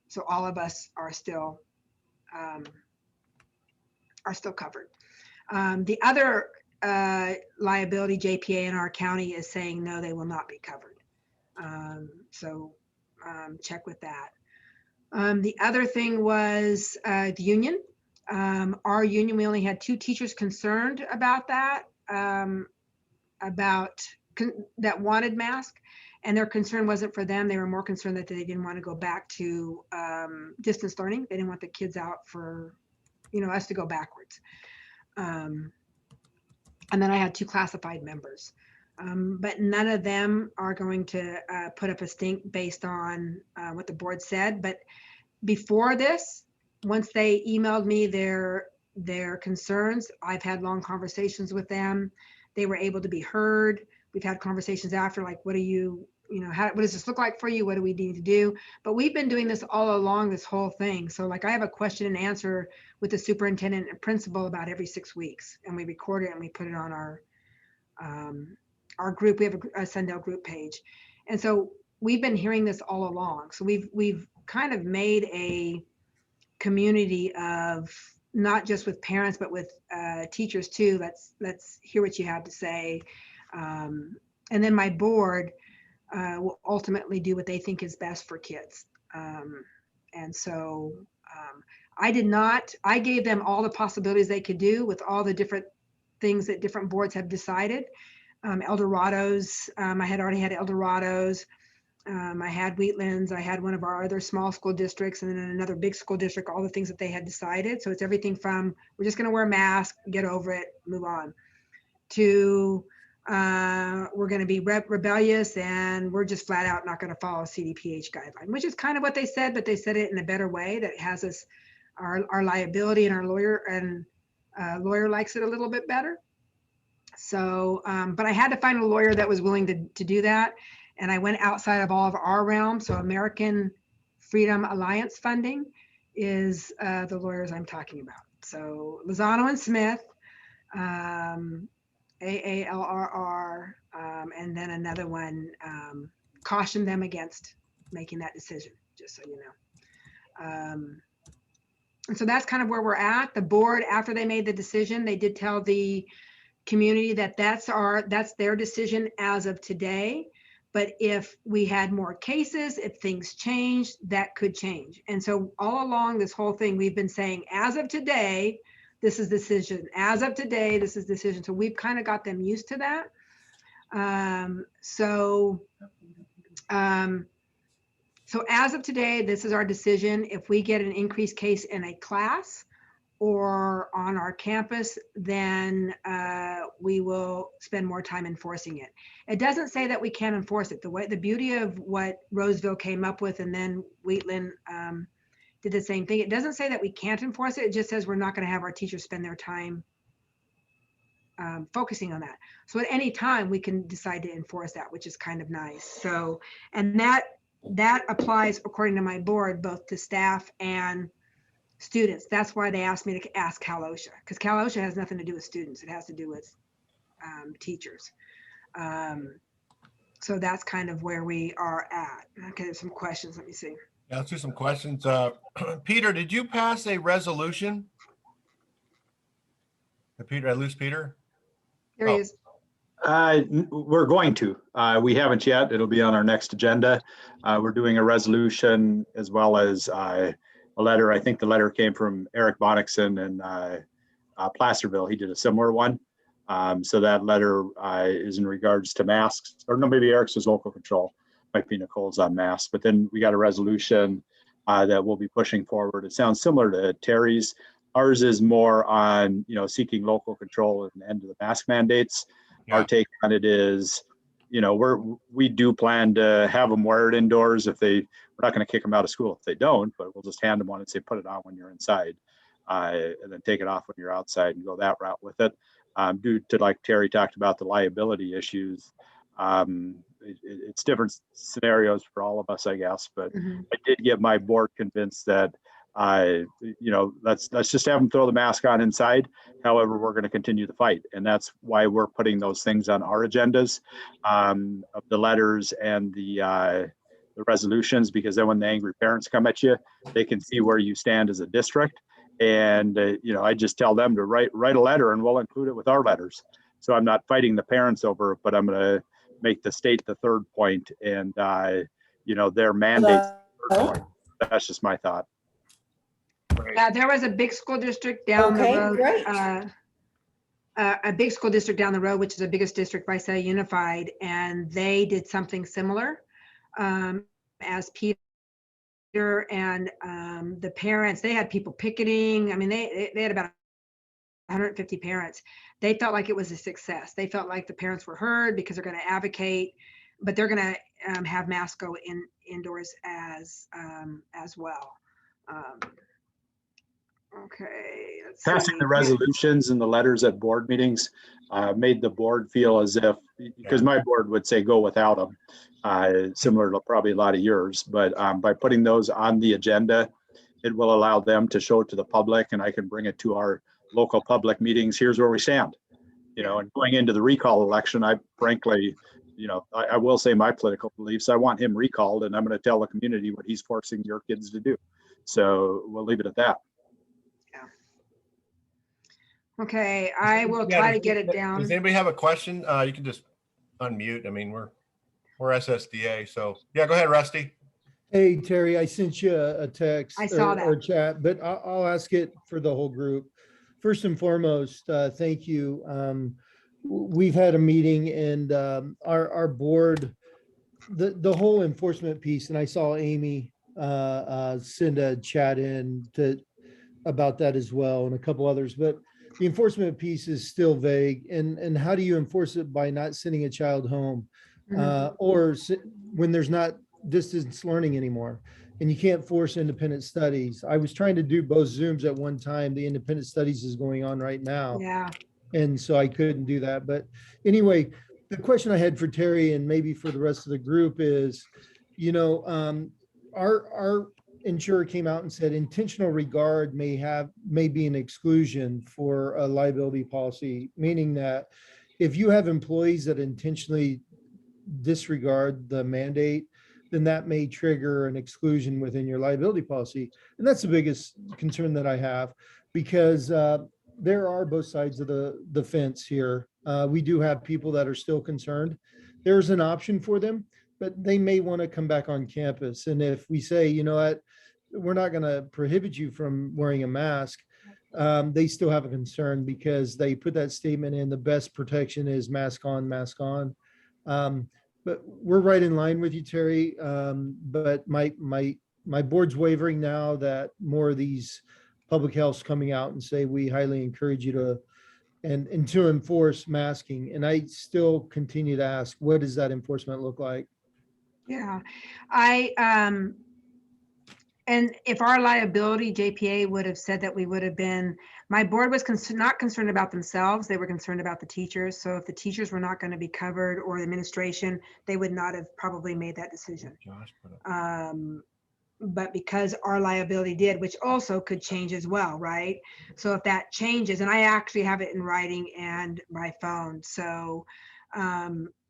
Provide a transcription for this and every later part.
So all of us are still covered. The other liability, JPA in our county is saying no, they will not be covered. So check with that. The other thing was the union. Our union, we only had 2 teachers concerned about that, that wanted masks, and their concern wasn't for them. They were more concerned that they didn't want to go back to distance learning. They didn't want the kids out for, us to go backwards. And then I had 2 classified members. But none of them are going to put up a stink based on what the board said. But before this, once they emailed me their concerns, I've had long conversations with them. They were able to be heard. We've had conversations after, like, what does this look like for you? What do we need to do? But we've been doing this all along, this whole thing. So like I have a question and answer with the superintendent and principal about every 6 weeks, and we record it and we put it on our group. We have a Sundell group page. And so we've been hearing this all along. So we've kind of made a community of not just with parents, but with teachers too. Let's hear what you have to say. And then my board will ultimately do what they think is best for kids. And so I gave them all the possibilities they could do with all the different things that different boards have decided. Eldorado's, I had already had Eldorado's. I had Wheatlands, I had one of our other small school districts, and then another big school district, all the things that they had decided. So it's everything from, we're just gonna wear a mask, get over it, move on, to we're gonna be rebellious and we're just flat out not gonna follow CDPH guideline, which is kind of what they said, but they said it in a better way that has us, our liability, and our lawyer likes it a little bit better. So, but I had to find a lawyer that was willing to do that. And I went outside of all of our realm. So American Freedom Alliance funding is the lawyers I'm talking about. So Lozano and Smith, AALRR, and then another one, cautioned them against making that decision, just so you know. And so that's kind of where we're at. The board, after they made the decision, they did tell the community that that's their decision as of today. But if we had more cases, if things changed, that could change. And so all along this whole thing, we've been saying, as of today, this is decision. As of today, this is decision. So we've kind of got them used to that. So as of today, this is our decision. If we get an increased case in a class or on our campus, then we will spend more time enforcing it. It doesn't say that we can't enforce it. The beauty of what Roseville came up with, and then Wheatland did the same thing. It doesn't say that we can't enforce it. It just says we're not going to have our teachers spend their time focusing on that. So at any time we can decide to enforce that, which is kind of nice. So, and that applies, according to my board, both to staff and students. That's why they asked me to ask Cal OSHA, because Cal OSHA has nothing to do with students. It has to do with teachers. So that's kind of where we are at. Okay, there's some questions. Let me see. Yeah, let's do some questions. Peter, did you pass a resolution? Peter, I lose Peter? There he is. We're going to. We haven't yet. It'll be on our next agenda. We're doing a resolution as well as a letter. I think the letter came from Eric Bonnickson and Placerville. He did a similar one. So that letter is in regards to masks, or no, maybe Eric's was local control. Might be Nicole's on masks. But then we got a resolution that we'll be pushing forward. It sounds similar to Terry's. Ours is more on, seeking local control and end of the mask mandates. Yeah. Our take on it is, we do plan to have them wear it indoors. We're not going to kick them out of school if they don't, but we'll just hand them one and say, put it on when you're inside, and then take it off when you're outside and go that route with it. Due to, like Terry talked about, the liability issues, it's different scenarios for all of us, I guess. But I did get my board convinced that, let's just have them throw the mask on inside. However, we're going to continue the fight, and that's why we're putting those things on our agendas, of the letters and the the resolutions, because then when the angry parents come at you, they can see where you stand as a district. And, I just tell them to write a letter and we'll include it with our letters. So I'm not fighting the parents over it, but I'm going to make the state the third point and, their mandates. The third point. That's just my thought. Yeah, there was a big school district down the Okay, road. great. A big school district down the road, which is the biggest district by Say Unified, and they did something similar as Peter and the parents. They had people picketing. I mean, they had about 150 parents. They felt like it was a success. They felt like the parents were heard because they're going to advocate, but they're going to have masks go indoors as well. Okay. Let's Passing see. the resolutions and the letters at board meetings made the board feel as if, because my board would say go without them, similar to probably a lot of yours, but by putting those on the agenda, it will allow them to show it to the public, and I can bring it to our local public meetings. Here's where we stand. And going into the recall election, I frankly, I will say my political beliefs. I want him recalled, and I'm going to tell the community what he's forcing your kids to do. So we'll leave it at that. Okay, I will try to get it down. Does anybody have a question? You can just unmute. I mean, we're SSDA, so yeah, go ahead, Rusty. Hey, Terry, I sent you a text I saw or that. chat, but I'll ask it for the whole group. First and foremost, thank you. We've had a meeting and our board, the whole enforcement piece, and I saw Amy send a chat in about that as well, and a couple others, but the enforcement piece is still vague. And how do you enforce it by not sending a child home or when there's not distance learning anymore and you can't force independent studies? I was trying to do both Zooms at one time. The independent studies is going on right now. Yeah. And so I couldn't do that. But anyway, the question I had for Terry and maybe for the rest of the group is, our insurer came out and said intentional regard may be an exclusion for a liability policy, meaning that if you have employees that intentionally disregard the mandate, then that may trigger an exclusion within your liability policy. And that's the biggest concern that I have, because there are both sides of the fence here. We do have people that are still concerned. There's an option for them, but they may want to come back on campus. And if we say, you know what, we're not going to prohibit you from wearing a mask, they still have a concern because they put that statement in, the best protection is mask on, mask on. But we're right in line with you, Terry. But my board's wavering now that more of these public health's coming out and say, we highly encourage you to, and to enforce masking. And I still continue to ask, what does that enforcement look like? Yeah, and if our liability, JPA would have said that we would have been, my board was not concerned about themselves. They were concerned about the teachers. So if the teachers were not going to be covered or the administration, they would not have probably made that decision. But because our liability did, which also could change as well, right? So if that changes, and I actually have it in writing and by phone. So,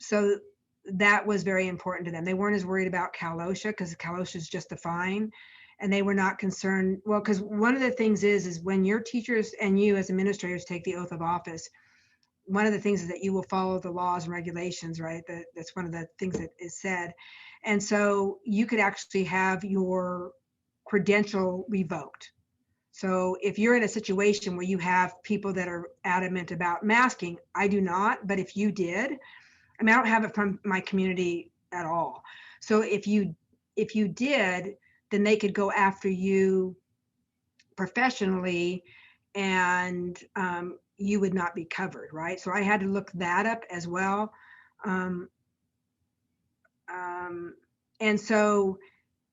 so that was very important to them. They weren't as worried about Cal OSHA because Cal OSHA is just a fine. And they were not concerned. Well, because one of the things is when your teachers and you as administrators take the oath of office, one of the things is that you will follow the laws and regulations, right? That's one of the things that is said. And so you could actually have your credential revoked. So if you're in a situation where you have people that are adamant about masking, I do not, but if you did, I mean, I don't have it from my community at all. So if you did, then they could go after you professionally and you would not be covered, right? So I had to look that up as well. And so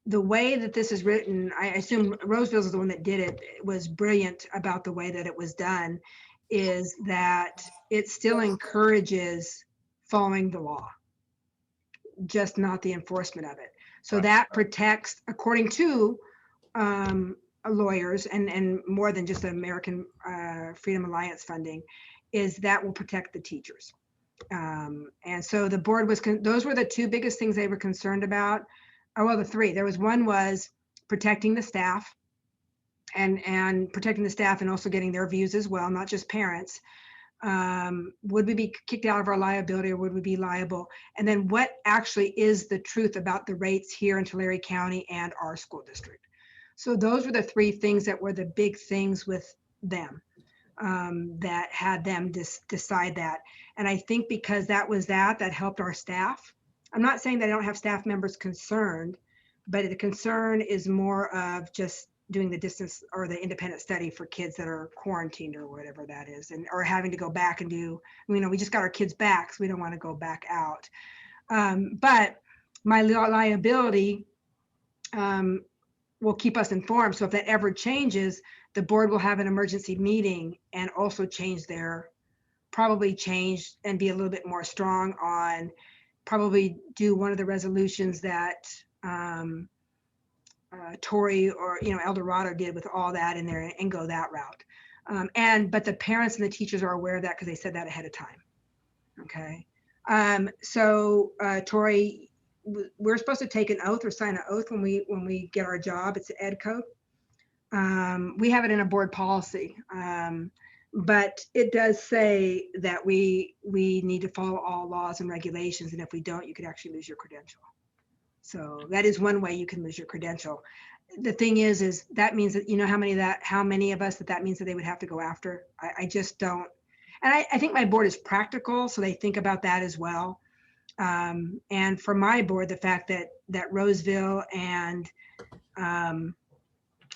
the way that this is written, I assume Roseville's is the one that did it, was brilliant about the way that it was done, is that it still encourages following the law, just not the enforcement of it. So that protects, according to lawyers and more than just the American Freedom Alliance funding, is that will protect the teachers. And so the board was, those were the two biggest things they were concerned about. Oh, well, the three. There was one was protecting the staff and protecting the staff and also getting their views as well, not just parents. Would we be kicked out of our liability or would we be liable? And then what actually is the truth about the rates here in Tulare County and our school district? So those were the three things that were the big things with them, that had them decide that. And I think because that helped our staff. I'm not saying that I don't have staff members concerned, but the concern is more of just doing the distance or the independent study for kids that are quarantined or whatever that is, and or having to go back and do, we just got our kids back, so we don't want to go back out. But my liability will keep us informed. So if that ever changes, the board will have an emergency meeting and also probably change and be a little bit more strong on, probably do one of the resolutions that Tori or El Dorado did with all that in there and go that route. But the parents and the teachers are aware of that because they said that ahead of time. Okay. So Tori, we're supposed to take an oath or sign an oath when we get our job. It's the ed code. We have it in a board policy, but it does say that we need to follow all laws and regulations, and if we don't, you could actually lose your credential. So that is one way you can lose your credential. The thing is that means that, how many of us that means that they would have to go after. I just don't. And I think my board is practical, so they think about that as well. And for my board, the fact that Roseville and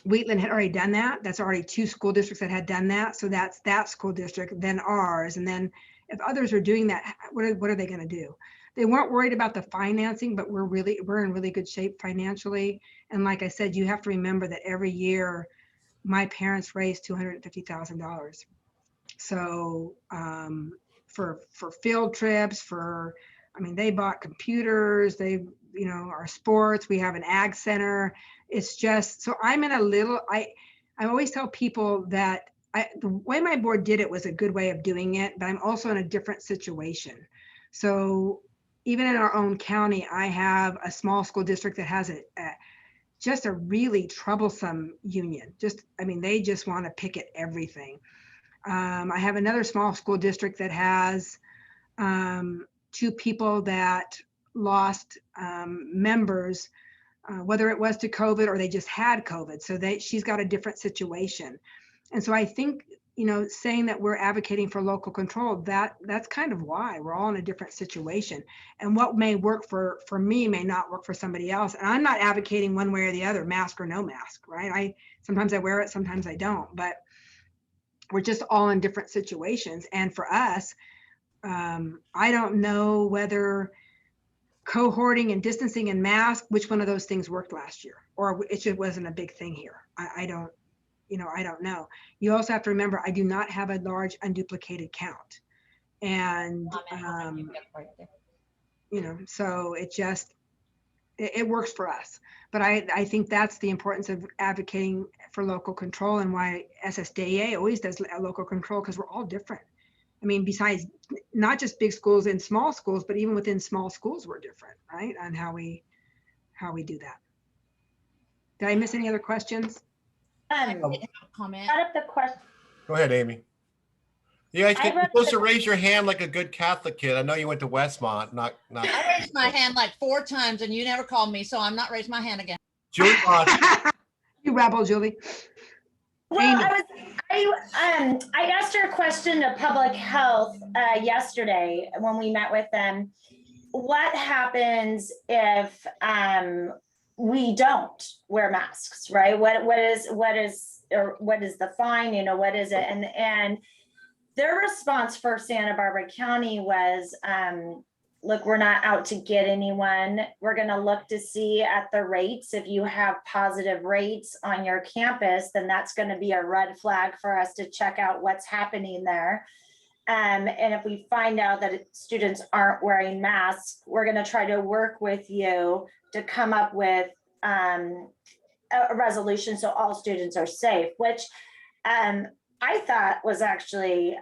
Wheatland had already done that, that's already two school districts that had done that. So that's that school district, then ours. And then if others are doing that, what are they going to do? They weren't worried about the financing, but we're in really good shape financially. And like I said, you have to remember that every year my parents raised $250,000. So for field trips, they bought computers, our sports, we have an ag center. It's just, so I'm in I always tell people that the way my board did it was a good way of doing it, but I'm also in a different situation. So even in our own county, I have a small school district that has just a really troublesome union. They just want to picket everything. I have another small school district that has two people that lost members, whether it was to COVID or they just had COVID. So she's got a different situation. And so I think, saying that we're advocating for local control, that's kind of why we're all in a different situation. And what may work for me may not work for somebody else. And I'm not advocating one way or the other, mask or no mask, right? Sometimes I wear it, sometimes I don't, but we're just all in different situations. And for us, I don't know whether cohorting and distancing and mask, which one of those things worked last year, or it just wasn't a big thing here. I don't know. You also have to remember, I do not have a large unduplicated count. And, so it works for us. But I think that's the importance of advocating for local control and why SSDA always does a local control, because we're all different. Besides not just big schools and small schools, but even within small schools, we're different, right? On how we do that. Did I miss any other questions? Comment. Brought up the question. Go ahead, Amy. You guys I you're wrote supposed the- to raise your hand like a good Catholic kid. I know you went to Westmont, not. I raised my hand like 4 times and you never called me, so I'm not raising my hand again. Julie, You rebel, Julie. Well, Amy. I asked her a question to public health yesterday when we met with them. What happens if we don't wear masks, right? What is the fine? What is it? And their response for Santa Barbara County was, look, we're not out to get anyone. We're going to look to see at the rates. If you have positive rates on your campus, then that's going to be a red flag for us to check out what's happening there. And if we find out that students aren't wearing masks, we're going to try to work with you to come up with a resolution so all students are safe, which I thought was actually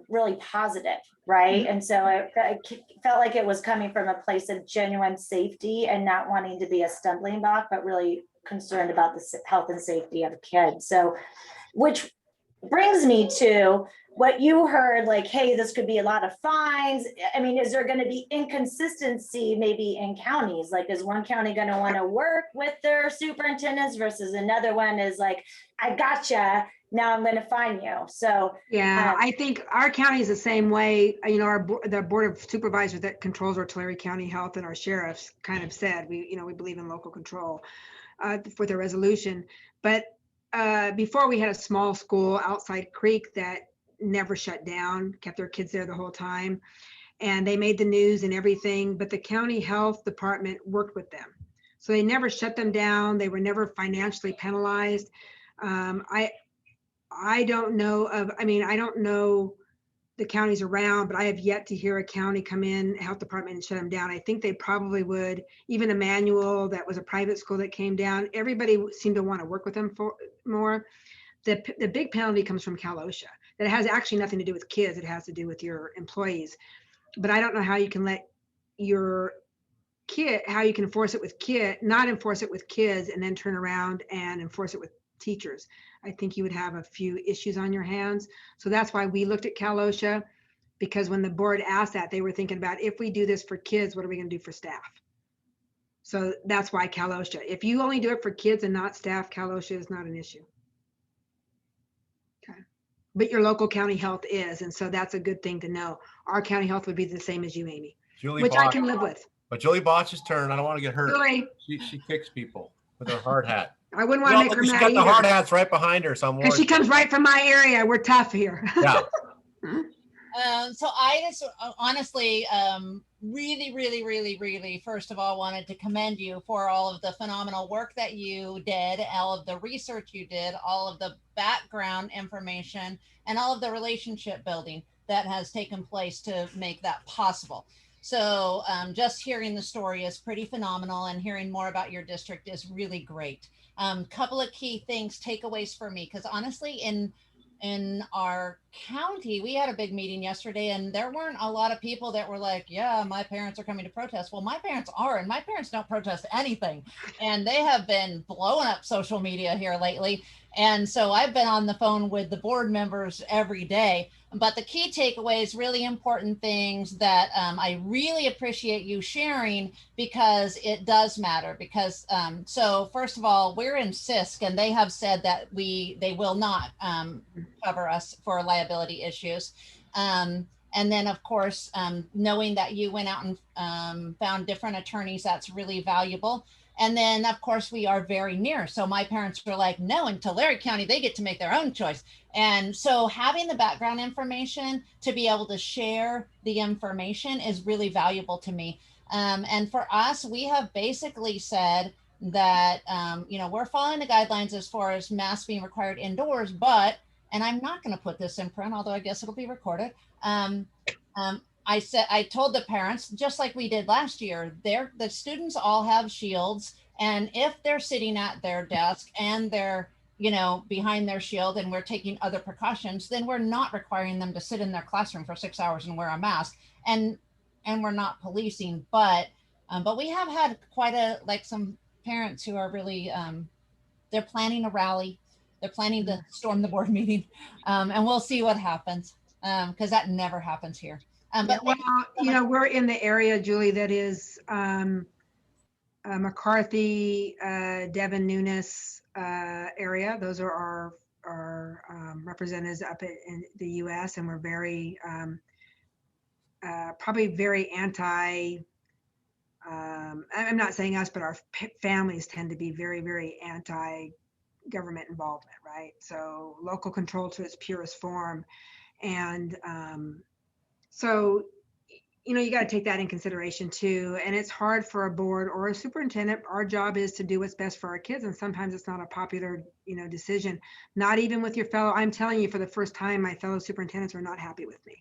really positive, right? And so I felt like it was coming from a place of genuine safety and not wanting to be a stumbling block, but really concerned about the health and safety of kids. So, which brings me to what you heard, like, hey, this could be a lot of fines. I mean, is there going to be inconsistency maybe in counties? Like, is one county going to want to work with their superintendents versus another one is like, I gotcha, now I'm going to fine you. So Yeah, I think our county is the same way. You know, the board of supervisors that controls our Tulare County Health and our sheriffs kind of said, we believe in local control for the resolution. But before we had a small school outside Creek that never shut down, kept their kids there the whole time. And they made the news and everything, but the county health department worked with them. So they never shut them down. They were never financially penalized. I don't know I don't know the counties around, but I have yet to hear a county come in, health department, and shut them down. I think they probably would. Even Emmanuel, that was a private school that came down, everybody seemed to want to work with them for more. The big penalty comes from Cal OSHA. That has actually nothing to do with kids. It has to do with your employees. But I don't know how you can let your how you can enforce it with not enforce it with kids and then turn around and enforce it with teachers. I think you would have a few issues on your hands. So that's why we looked at Cal OSHA, because when the board asked that, they were thinking about, if we do this for kids, what are we going to do for staff? So that's why Cal OSHA. If you only do it for kids and not staff, Cal OSHA is not an issue. Okay. But your local county health is, and so that's a good thing to know. Our county health would be the same as you, Amy, which I can live with. But Julie Botch's turn. I don't want to get hurt. Julie. She kicks people with her hard hat. I wouldn't want to make her She's mad got either. the hard hats right behind her. So Because she comes right from my area. We're tough here. Yeah. So I just honestly really, first of all, wanted to commend you for all of the phenomenal work that you did, all of the research you did, all of the background information, and all of the relationship building that has taken place to make that possible. So just hearing the story is pretty phenomenal, and hearing more about your district is really great. Couple of key things, takeaways for me, because honestly, in our county, we had a big meeting yesterday, and there weren't a lot of people that were like, yeah, my parents are coming to protest. Well, my parents are, and my parents don't protest anything. And they have been blowing up social media here lately. And so I've been on the phone with the board members every day. But the key takeaways, really important things that I really appreciate you sharing, because it does matter. Because so first of all, we're in CISC, and they have said that they will not cover us for liability issues. And then of course, knowing that you went out and found different attorneys, that's really valuable. And then of course we are very near. So my parents were like, no, in Tulare County, they get to make their own choice. And so having the background information to be able to share the information is really valuable to me. And for us, we have basically said that, we're following the guidelines as far as masks being required indoors, but, and I'm not going to put this in print, although I guess it'll be recorded. I told the parents, just like we did last year, the students all have shields. And if they're sitting at their desk and they're, behind their shield, and we're taking other precautions, then we're not requiring them to sit in their classroom for 6 hours and wear a mask. And we're not policing, but we have had some parents who are really, they're planning a rally. They're planning to storm the board meeting, and we'll see what happens, because that never happens here. But we're in the area, Julie, that is McCarthy, Devin Nunes area. Those are our representatives up in the U.S., and we're very probably very anti. I'm not saying us, but our families tend to be very, very anti-government involvement, right? So local control to its purest form, and so, you got to take that in consideration too. And it's hard for a board or a superintendent. Our job is to do what's best for our kids. And sometimes it's not a popular, decision, not even with your fellow. I'm telling you, for the first time, my fellow superintendents are not happy with me.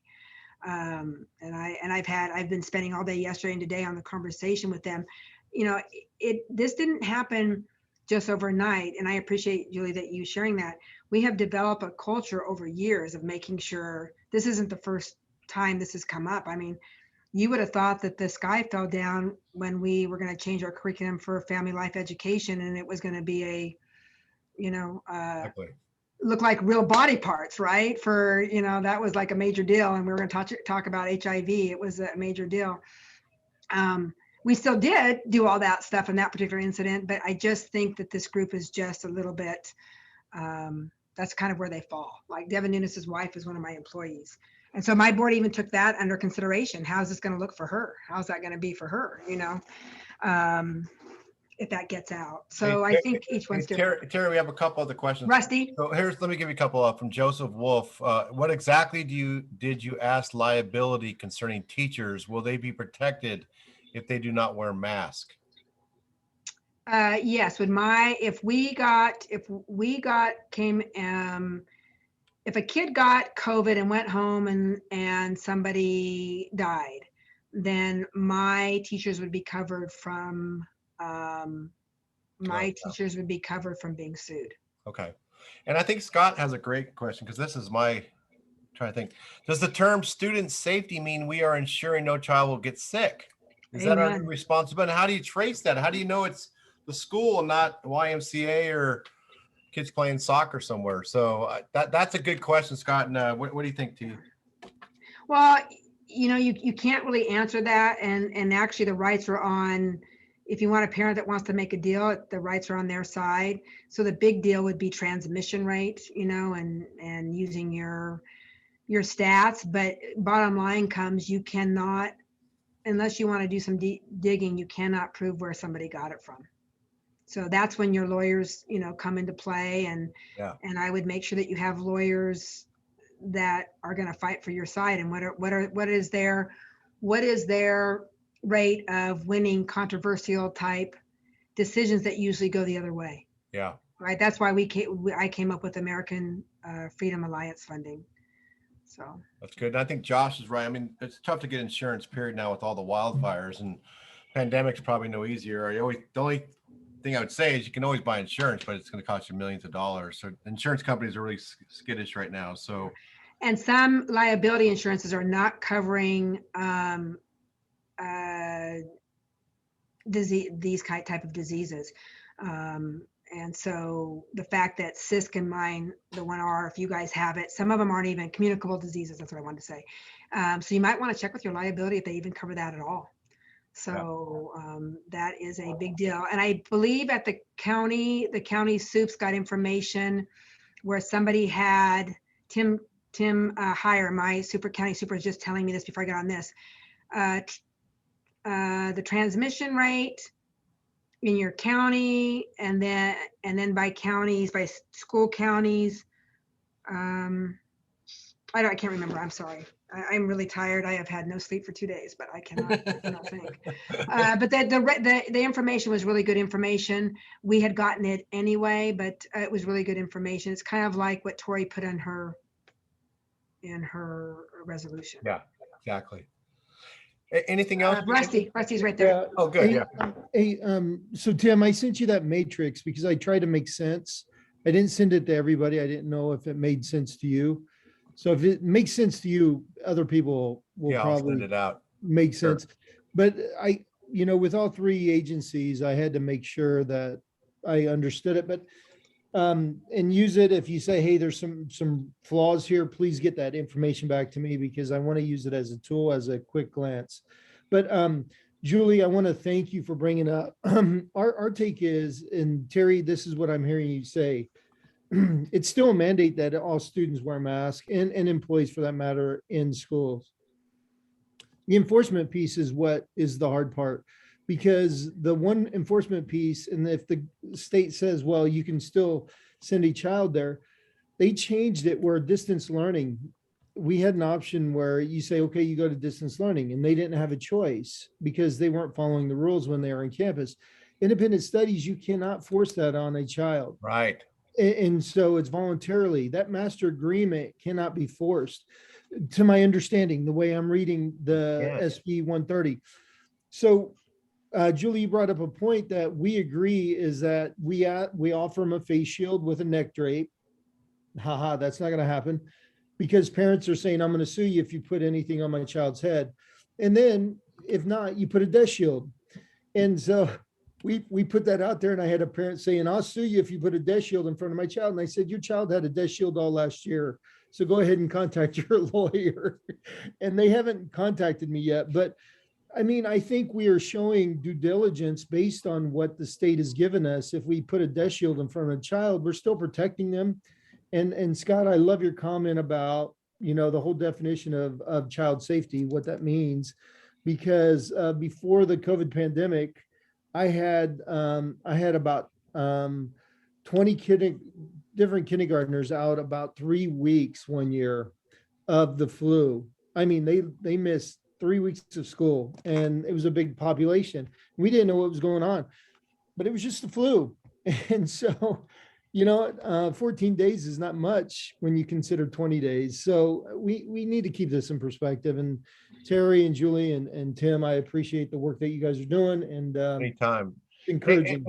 I've been spending all day yesterday and today on the conversation with them. This didn't happen just overnight. And I appreciate, Julie, that you sharing that. We have developed a culture over years of making sure this isn't the first time this has come up. I mean, you would have thought that the sky fell down when we were going to change our curriculum for family life education, and it was going to be a, Exactly. look like real body parts, right? For, that was like a major deal. And we were going to talk about HIV. It was a major deal. We still did do all that stuff in that particular incident, but I just think that this group is just a little bit, that's kind of where they fall. Like Devin Nunes's wife is one of my employees. And so my board even took that under consideration. How's this going to look for her? How's that going to be for her? If that gets out. So Hey, I think each one's different. Terry, we have a couple other questions. Rusty? So let me give you a couple up from Joseph Wolf. What exactly did you ask liability concerning teachers? Will they be protected if they do not wear mask? Yes, if a kid got COVID and went home and somebody died, then my teachers would be covered from being sued. Okay. And I think Scott has a great question, because this is trying to think. Does the term student safety mean we are ensuring no child will get sick? Is that our Amen. responsibility? How do you trace that? How do you know it's the school and not YMCA or kids playing soccer somewhere? So that's a good question, Scott. And what do you think, T? Well, you can't really answer that. And actually the rights are on, if you want a parent that wants to make a deal, the rights are on their side. So the big deal would be transmission rate, and using your stats. But bottom line comes, you cannot, unless you want to do some digging, you cannot prove where somebody got it from. So that's when your lawyers, come into play. And I would make sure that you have lawyers that are going to fight for your side. And what is their rate of winning controversial type decisions that usually go the other way? Yeah. Right. That's why I came up with American Freedom Alliance funding. So that's good. And I think Josh is right. I mean, it's tough to get insurance, period, now with all the wildfires, and pandemic's probably no easier. The only thing I would say is you can always buy insurance, but it's going to cost you millions of dollars. So insurance companies are really skittish right now. So, and some liability insurances are not covering these type of diseases. And so the fact that CISC and mine, the 1R, if you guys have it, some of them aren't even communicable diseases. That's what I wanted to say. So you might want to check with your liability if they even cover that at all. So that is a big deal. And I believe at the county soups got information where somebody had, Tim Heyer, my county super, is just telling me this before I get on this. The transmission rate in your county, and then by counties, by school counties. I can't remember. I'm sorry. I'm really tired. I have had no sleep for 2 days, but I cannot think. But the information was really good information. We had gotten it anyway, but it was really good information. It's kind of like what Tori put in her resolution. Yeah, exactly. Anything else? Rusty's right there. Oh, good. Hey, so Tim, I sent you that matrix because I tried to make sense. I didn't send it to everybody. I didn't know if it made sense to you. So if it makes sense to you, other people will I'll probably send it out. make Sure. sense. But with all three agencies, I had to make sure that I understood it. But and use it. If you say, hey, there's some flaws here, please get that information back to me, because I want to use it as a tool, as a quick glance. But Julie, I want to thank you for bringing up our take is, and Terry, this is what I'm hearing you say. It's still a mandate that all students wear masks, and employees for that matter, in schools. The enforcement piece is what is the hard part, because the one enforcement piece, and if the state says, well, you can still send a child there, they changed it where distance learning, we had an option where you say, okay, you go to distance learning, and they didn't have a choice because they weren't following the rules when they were on campus. Independent studies, you cannot force that on a child. Right. And so it's voluntarily. That master agreement cannot be forced, to my understanding, the way I'm reading the SB 130. So Julie, you brought up a point that we agree is that we offer them a face shield with a neck drape. Haha, that's not going to happen because parents are saying, I'm going to sue you if you put anything on my child's head. And then if not, you put a death shield. And so we put that out there, and I had a parent saying, I'll sue you if you put a death shield in front of my child. And I said, your child had a death shield all last year. So go ahead and contact your lawyer. And they haven't contacted me yet. But I mean, I think we are showing due diligence based on what the state has given us. If we put a death shield in front of a child, we're still protecting them. And Scott, I love your comment about, you know, the whole definition of child safety, what that means. Because before the COVID pandemic, I had about 20 different kindergartners out about 3 weeks one year of the flu. I mean, they missed 3 weeks of school, and it was a big population. We didn't know what was going on, but it was just the flu. And so, you know, 14 days is not much when you consider 20 days. So we need to keep this in perspective. And Terry and Julie and Tim, I appreciate the work that you guys are doing, and Anytime. Hey, encouraging.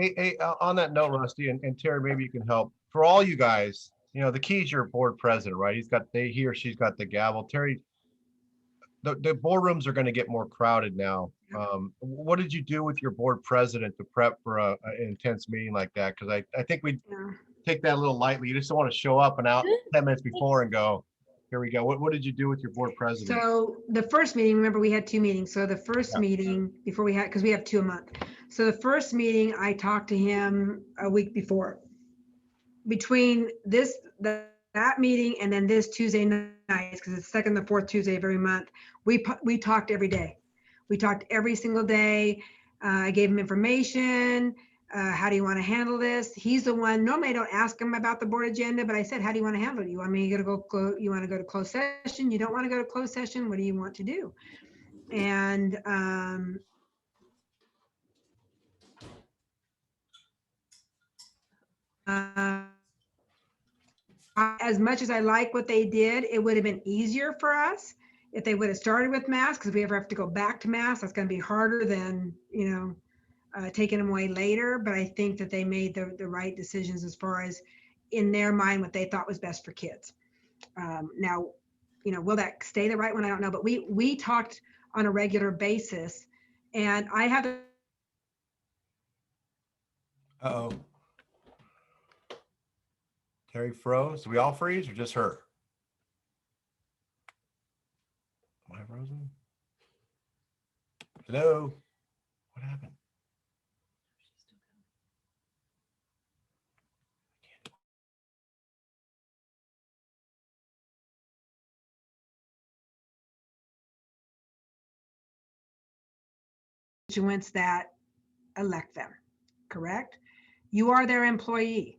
on that note, Rusty and Terry, maybe you can help. For all you guys, you know, the key is your board president, right? He or she's got the gavel. Terry, the boardrooms are going to get more crowded now. What did you do with your board president to prep for an intense meeting like that? Because I think we Yeah. take that a little lightly. You just don't want to show up and out 10 minutes before and go, here we go. What did you do with your board president? So the first meeting, remember we had 2 meetings. So the first Yeah. meeting before we had, because we have 2 a month. So the first meeting, I talked to him a week before. Between that meeting and then this Tuesday night, because it's the second and the fourth Tuesday of every month, we talked every day. We talked every single day. I gave him information. How do you want to handle this? He's the one. Normally, I don't ask him about the board agenda, but I said, how do you want to handle it? You want me to go? You want to go to closed session? You don't want to go to closed session? What do you want to do? And as much as I like what they did, it would have been easier for us if they would have started with masks, because if we ever have to go back to masks, that's going to be harder than, you know, taking them away later. But I think that they made the right decisions as far as in their mind what they thought was best for kids. Now, you know, will that stay the right one? I don't know. But we talked on a regular basis, and I have. Uh-oh. Terry froze. Do we all freeze or just her? Am I frozen? Hello? What happened? Constituents that elect them, correct? You are their employee.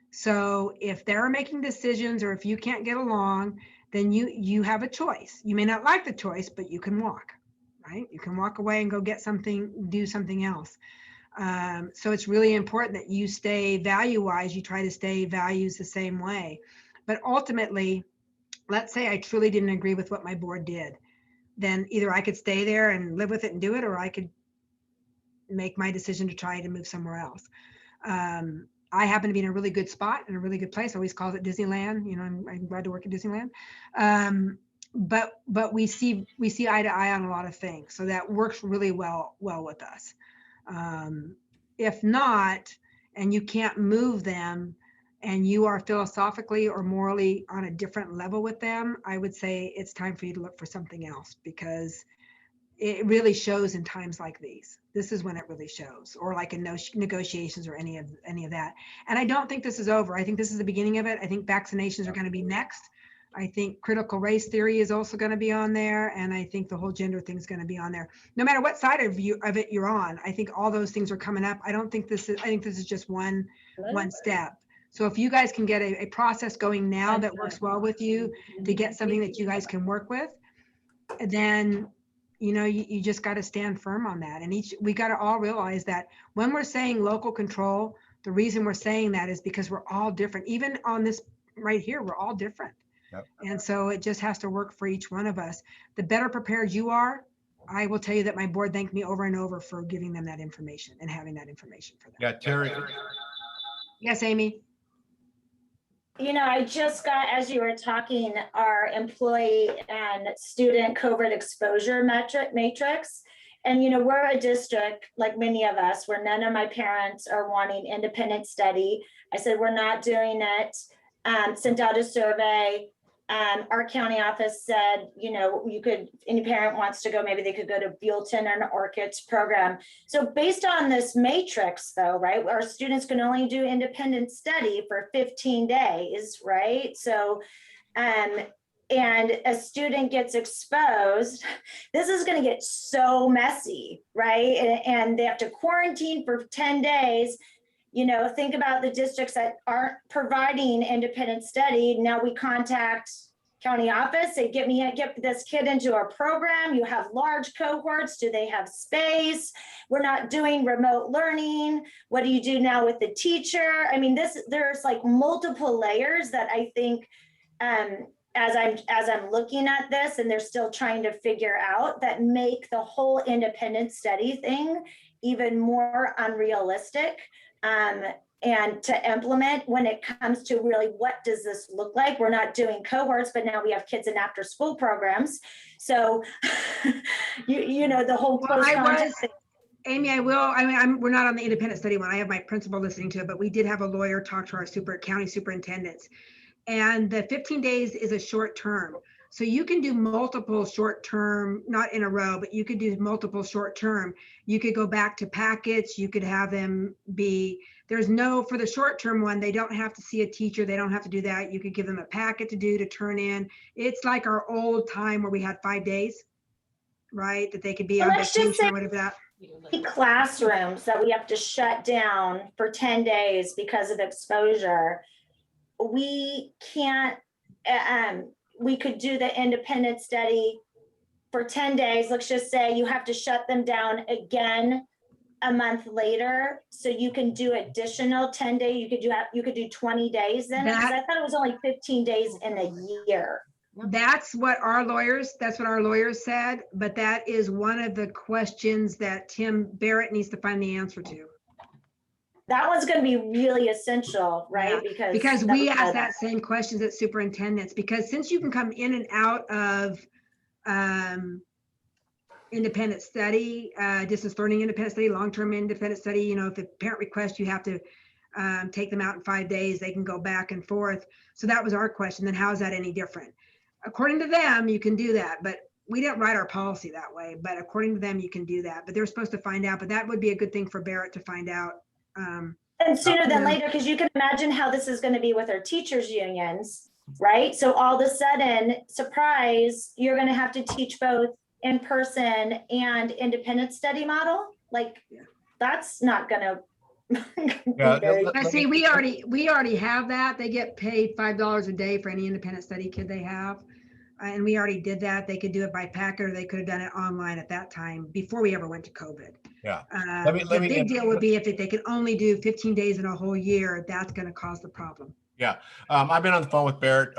So if they're making decisions or if you can't get along, then you have a choice. You may not like the choice, but you can walk, right? You can walk away and go get something, do something else. So it's really important that you stay value-wise, you try to stay values the same way. But ultimately, let's say I truly didn't agree with what my board did. Then either I could stay there and live with it and do it, or I could make my decision to try to move somewhere else. I happen to be in a really good spot, in a really good place. I always call it Disneyland. You know, I'm glad to work at Disneyland. But we see eye to eye on a lot of things. So that works really well with us. If not, and you can't move them, and you are philosophically or morally on a different level with them, I would say it's time for you to look for something else, because it really shows in times like these. This is when it really shows, or like in negotiations or any of that. And I don't think this is over. I think this is the beginning of it. I think vaccinations are going to be next. I think critical race theory is also going to be on there. And I think the whole gender thing is going to be on there. No matter what side of it you're on, I think all those things are coming up. I think this is just one step. So if you guys can get a process going now that works well with you, to get something that you guys can work with, then, you know, you just got to stand firm on that. And we got to all realize that when we're saying local control, the reason we're saying that is because we're all different. Even on this right here, we're all different. Yep. And so it just has to work for each one of us. The better prepared you are, I will tell you that my board thanked me over and over for giving them that information and having that information for them. Yeah, Terry, Yes, Amy? I just got, as you were talking, our employee and student COVID exposure matrix. And, we're a district, like many of us, where none of my parents are wanting independent study. I said, we're not doing it. Sent out a survey. Our county office said, you could, any parent wants to go, maybe they could go to Buellton or an Orchids program. So based on this matrix though, right, our students can only do independent study for 15 days, right? So, and a student gets exposed, this is going to get so messy, right? And they have to quarantine for 10 days. Think about the districts that aren't providing independent study. Now we contact county office, say, get this kid into our program. You have large cohorts. Do they have space? We're not doing remote learning. What do you do now with the teacher? I mean, there's like multiple layers that I think, as I'm looking at this, and they're still trying to figure out, that make the whole independent study thing even more unrealistic. And to implement when it comes to really what does this look like? We're not doing cohorts, but now we have kids in after school programs. So, the whole Well, close contact thing. Amy, we're not on the independent study one. I have my principal listening to it, but we did have a lawyer talk to our county superintendents. And the 15 days is a short term. So you can do multiple short term, not in a row, but you could do multiple short term. You could go back to packets. You could have them for the short term one, they don't have to see a teacher. They don't have to do that. You could give them a packet to turn in. It's like our old time where we had 5 days, right? That they could be on vacation or whatever that. Classrooms that we have to shut down for 10 days because of exposure. We can't, we could do the independent study for 10 days. Let's just say you have to shut them down again a month later. So you can do additional 10 days. You could do 20 days then. Because I thought it was only 15 days in a year. That's what our lawyers said, but that is one of the questions that Tim Barrett needs to find the answer to. That one's going to be really essential, right? Yeah, because we ask that same questions at superintendents, because since you can come in and out of independent study, distance learning independent study, long-term independent study, if a parent requests you have to take them out in 5 days, they can go back and forth. So that was our question. Then how is that any different? According to them, you can do that, but we didn't write our policy that way. But according to them, you can do that. But they're supposed to find out. But that would be a good thing for Barrett to find out. And sooner than later, because you can imagine how this is going to be with our teachers' unions, right? So all of a sudden, surprise, you're going to have to teach both in person and independent study model. Like, that's not going to. But see, we already have that. They get paid $5 a day for any independent study kid they have. And we already did that. They could do it by packet, or they could have done it online at that time before we ever went to COVID. Yeah. The big deal would be if they can only do 15 days in a whole year, that's going to cause the problem. Yeah. I've been on the phone with Barrett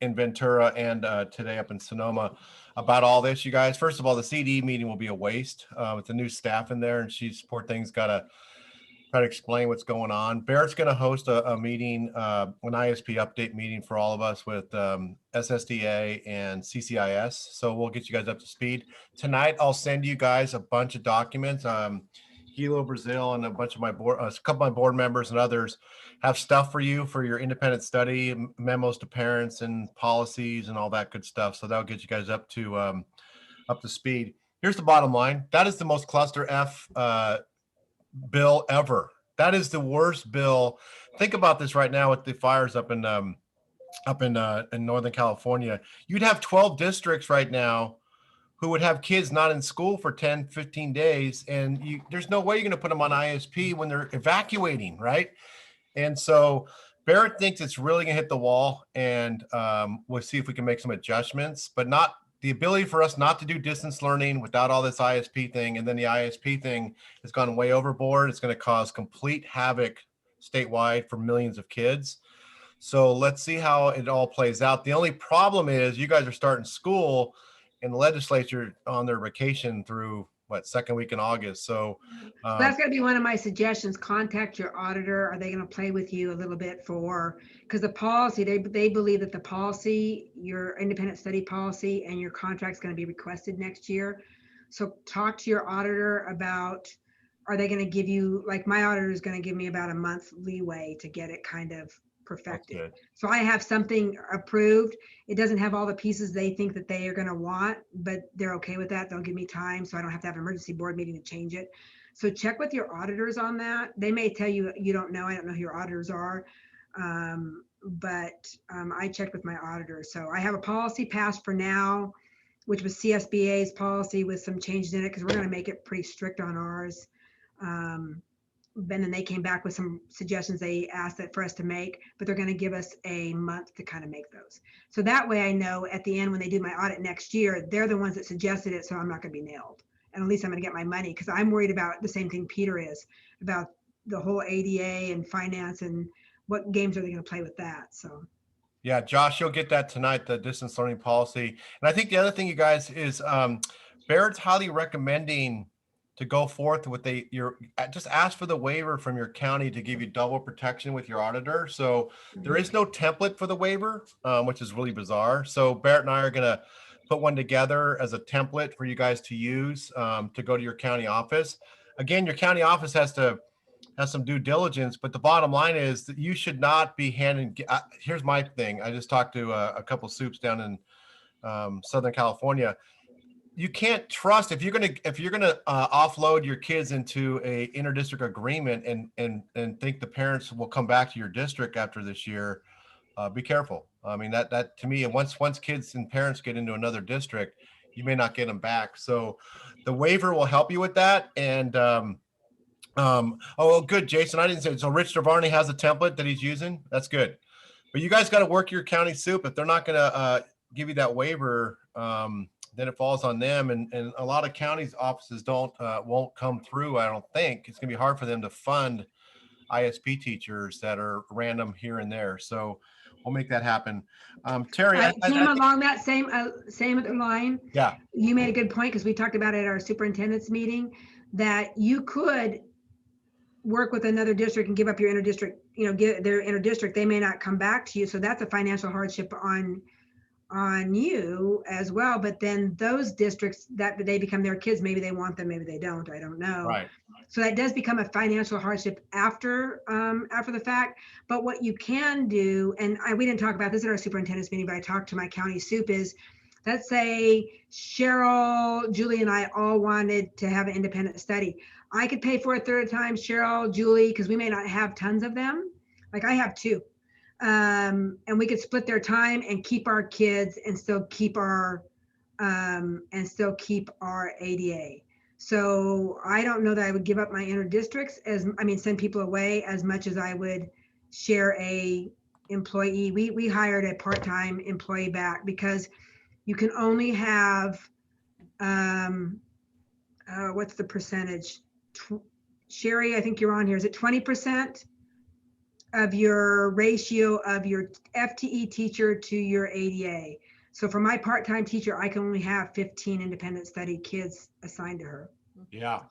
in Ventura and today up in Sonoma about all this, you guys. First of all, the CD meeting will be a waste with the new staff in there, and she's, poor thing's got to try to explain what's going on. Barrett's going to host a meeting, an ISP update meeting for all of us with SSDA and CCIS. So we'll get you guys up to speed. Tonight, I'll send you guys a bunch of documents. Hilo Brazil and a bunch of a couple of my board members and others have stuff for you for your independent study, memos to parents and policies and all that good stuff. So that'll get you guys up to speed. Here's the bottom line. That is the most cluster F bill ever. That is the worst bill. Think about this right now with the fires up in Northern California. You'd have 12 districts right now who would have kids not in school for 10, 15 days. And there's no way you're going to put them on ISP when they're evacuating, right? And so Barrett thinks it's really going to hit the wall, and we'll see if we can make some adjustments, but not the ability for us not to do distance learning without all this ISP thing. And then the ISP thing has gone way overboard. It's going to cause complete havoc statewide for millions of kids. So let's see how it all plays out. The only problem is you guys are starting school and the legislature on their vacation through what, second week in August. So That's going to be one of my suggestions. Contact your auditor. Are they going to play with you a little bit because the policy, they believe that the policy, your independent study policy and your contract's going to be requested next year. So talk to your auditor about, are they going to give you, like my auditor is going to give me about a month leeway to get it kind of that's perfected. good. So I have something approved. It doesn't have all the pieces they think that they are going to want, but they're okay with that. They'll give me time so I don't have to have an emergency board meeting to change it. So check with your auditors on that. They may tell you, you don't know, I don't know who your auditors are. But I checked with my auditor. So I have a policy passed for now, which was CSBA's policy with some changes in it because we're going to make it pretty strict on ours. Then they came back with some suggestions they asked that for us to make, but they're going to give us a month to kind of make those. So that way I know at the end when they do my audit next year, they're the ones that suggested it. So I'm not going to be nailed. And at least I'm going to get my money because I'm worried about the same thing Peter is about the whole ADA and finance and what games are they going to play with that. So. Yeah, Josh, you'll get that tonight, the distance learning policy. And I think the other thing, you guys, is Barrett's highly recommending to go forth with just ask for the waiver from your county to give you double protection with your auditor. So there is no template for the waiver, which is really bizarre. So Barrett and I are going to put one together as a template for you guys to use to go to your county office. Again, your county office has some due diligence, but the bottom line is that you should not be handing. Here's my thing. I just talked to a couple soups down in Southern California. You can't trust if you're gonna offload your kids into a interdistrict agreement and think the parents will come back to your district after this year. Be careful. I mean that to me, once kids and parents get into another district, you may not get them back. So the waiver will help you with that. And oh, good, Jason. I didn't say so. Rich Devarney has a template that he's using. That's good. But you guys got to work your county soup. If they're not going to give you that waiver, then it falls on them. And a lot of counties offices won't come through. I don't think it's gonna be hard for them to fund ISP teachers that are random here and there. So we'll make that happen. Terry, Tim, along that same line. Yeah. You made a good point because we talked about it at our superintendent's meeting that you could work with another district and give up your interdistrict, get their interdistrict. They may not come back to you. So that's a financial hardship on you as well. But then those districts that they become their kids, maybe they want them, maybe they don't, I don't know. Right. So that does become a financial hardship after the fact. But what you can do, and we didn't talk about this at our superintendent's meeting, but I talked to my county soup, is let's say Cheryl, Julie, and I all wanted to have an independent study. I could pay for it third time, Cheryl, Julie, because we may not have tons of them. Like I have 2. And we could split their time and keep our kids and still keep our ADA. So I don't know that I would give up my interdistricts send people away as much as I would share a employee. We hired a part-time employee back because you can only have, what's the percentage? Sherry, I think you're on here. Is it 20%? Of your ratio of your FTE teacher to your ADA. So for my part-time teacher, I can only have 15 independent study kids assigned to her. Yeah,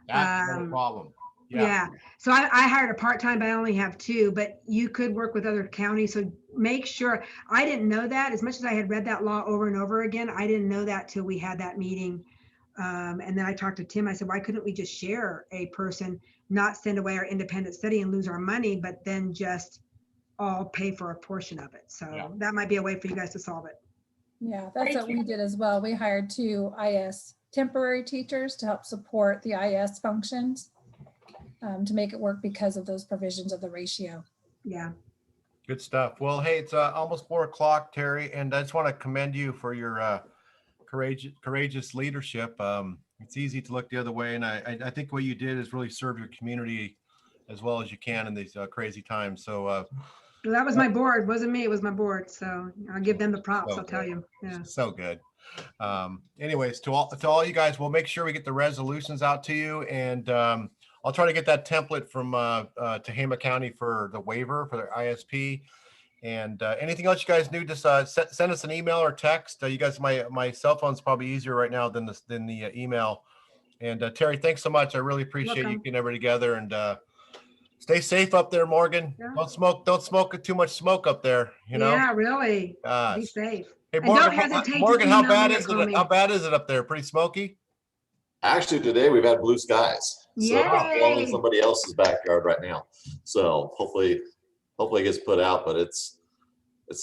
that's no problem. Yeah. So I hired a part-time, but I only have 2, but you could work with other counties. So make sure, I didn't know that as much as I had read that law over and over again. I didn't know that till we had that meeting. And then I talked to Tim, I said, why couldn't we just share a person, not send away our independent study and lose our money, but then just all pay for a portion of it. So that might be a way for you guys to solve it. Yeah, that's what we did as well. We hired 2 IS temporary teachers to help support the IS functions to make it work because of those provisions of the ratio. Yeah. Good stuff. Well, hey, it's almost 4 o'clock, Terry, and I just want to commend you for your courageous leadership. It's easy to look the other way, and I think what you did is really serve your community as well as you can in these crazy times. So well, that was my board, wasn't me, it was my board. So I'll give them the props, I'll tell you. Yeah. So good. Anyways, to all you guys, we'll make sure we get the resolutions out to you, and I'll try to get that template from Tehama County for the waiver for the ISP. And anything else you guys need, just send us an email or text. You guys, my cell phone's probably easier right now than the email. And Terry, thanks so much. I really appreciate you Welcome. getting everybody together, and stay safe up there, Morgan. Yeah. Don't smoke too much smoke up there. You know. Yeah, really. Uh, Be safe. hey And Morgan, don't hesitate to Morgan, how email bad me is or call it? me. How bad is it up there? Pretty smoky. Actually, today we've had blue skies. So I'm blowing in Yay. somebody else's backyard right now. So hopefully it gets put out, but it's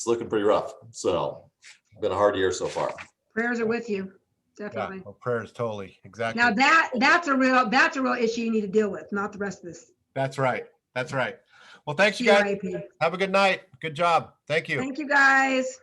looking pretty rough. So been a hard year so far. Prayers are with you. Yeah, Definitely. well, prayers, totally, exactly. Now that's a real issue you need to deal with, not the rest of this. That's right. That's right. Well, thanks, you guys. CRAP. Have a good night. Good job. Thank you. Thank you, guys.